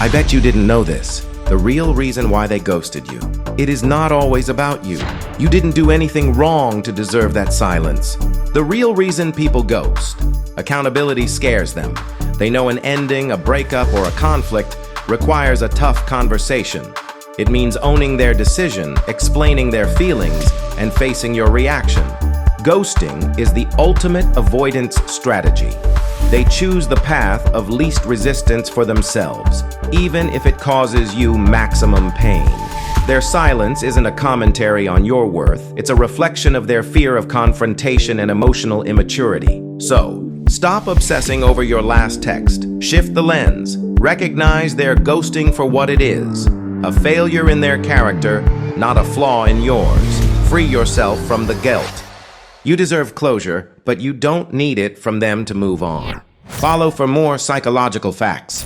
I bet you didn't know this. The real reason why they ghosted you. It is not always about you. You didn't do anything wrong to deserve that silence. The real reason people ghost. Accountability scares them. They know an ending, a breakup, or a conflict requires a tough conversation. It means owning their decision, explaining their feelings, and facing your reaction. Ghosting is the ultimate avoidance strategy. They choose the path of least resistance for themselves, even if it causes you maximum pain. Their silence isn't a commentary on your worth, it's a reflection of their fear of confrontation and emotional immaturity. So, stop obsessing over your last text. Shift the lens. Recognize their ghosting for what it is. A failure in their character, not a flaw in yours. Free yourself from the guilt. You deserve closure, but you don't need it from them to move on. Follow for more psychological facts.